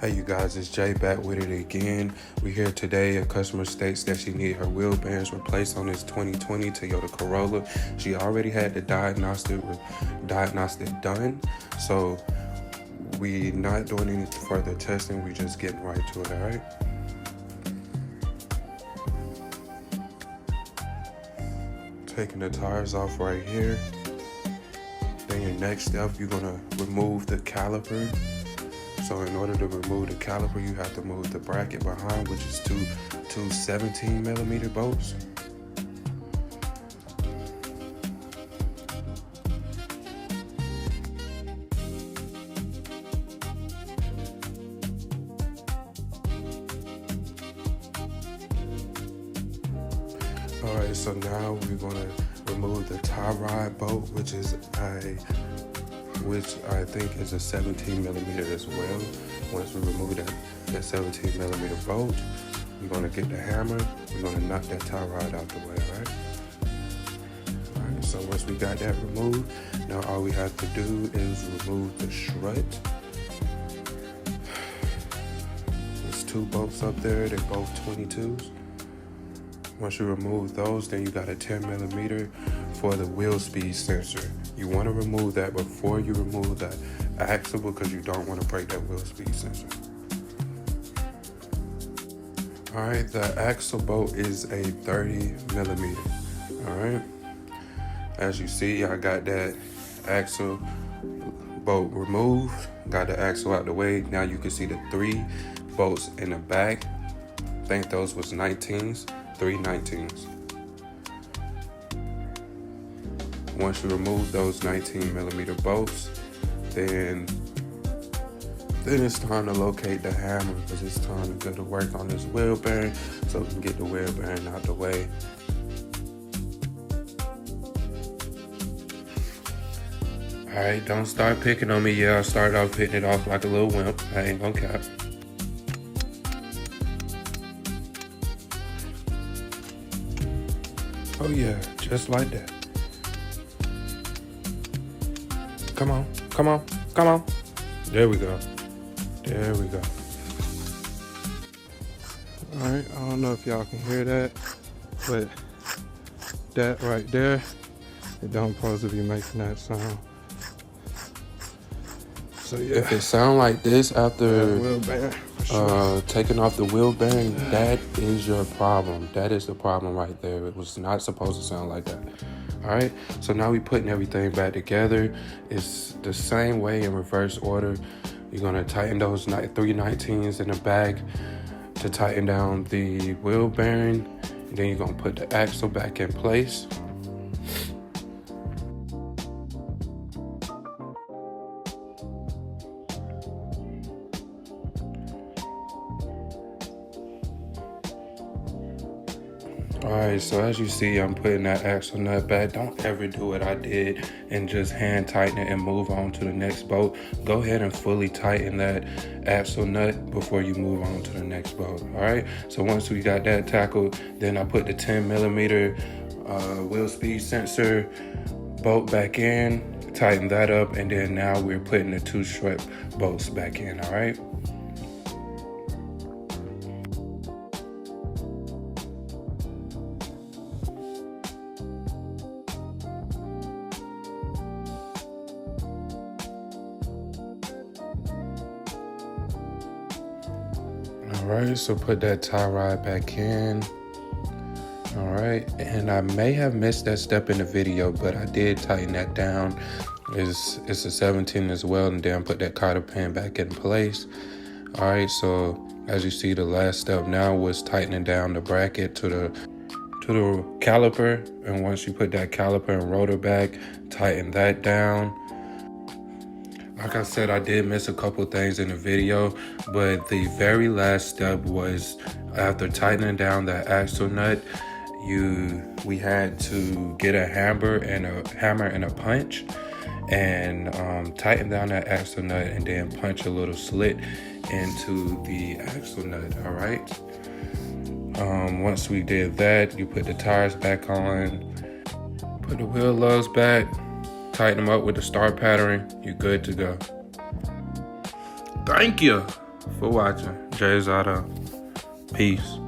Hey you guys, it's Jay back with it again. We here today. A customer states that she need her wheel bearings replaced on this 2020 Toyota Corolla. She already had the diagnostic done, so we not doing any further testing. We just getting right to it. All right. Taking the tires off right here. Then your next step, you're gonna remove the caliper. So in order to remove the caliper, you have to move the bracket behind, which is two 17mm bolts. All right, so now we're gonna remove the tie rod bolt, which I think is a 17mm as well. Once we remove that 17mm bolt, we're gonna get the hammer. We're gonna knock that tie rod out the way, all right? All right, so once we got that removed, now all we have to do is remove the strut. There's two bolts up there, they're both 22s. Once you remove those, then you got a 10mm for the wheel speed sensor. You want to remove that before you remove that axle because you don't want to break that wheel speed sensor. All right, the axle bolt is a 30mm. All right. As you see, I got that axle bolt removed, got the axle out the way. Now you can see the 3 bolts in the back. I think those was 19s. 3 19s. Once you remove those 19mm bolts, then it's time to locate the hammer because it's time to go to work on this wheel bearing so we can get the wheel bearing out the way. All right, don't start picking on me. Yeah, I started off hitting it off like a little wimp. I ain't gonna cap. Oh yeah, just like that. Come on, come on, come on. There we go. There we go. All right, I don't know if y'all can hear that, but that right there, it don't supposed to be making that sound. So yeah. If it sound like this after taking off the wheel bearing, that is your problem. That is the problem right there. It was not supposed to sound like that. All right, so now we putting everything back together. It's the same way in reverse order. You're gonna tighten those 3 19s in the back to tighten down the wheel bearing. And then you're gonna put the axle back in place. All right, so as you see, I'm putting that axle nut back. Don't ever do what I did and just hand tighten it and move on to the next bolt. Go ahead and fully tighten that axle nut before you move on to the next bolt, all right? So once we got that tackled, then I put the 10mm wheel speed sensor bolt back in, tighten that up, and then now we're putting the 2 strut bolts back in, all right? All right, so put that tie rod back in. All right, and I may have missed that step in the video, but I did tighten that down. It's a 17 as well, and then put that cotter pin back in place. All right, so as you see, the last step now was tightening down the bracket to the caliper, and once you put that caliper and rotor back, tighten that down. Like I said, I did miss a couple things in the video, but the very last step was after tightening down that axle nut, we had to get a hammer and a punch and tighten down that axle nut and then punch a little slit into the axle nut, all right? Once we did that, you put the tires back on, put the wheel lugs back, tighten them up with the star pattern, you're good to go. Thank you. for watching. Jay's Auto. Peace.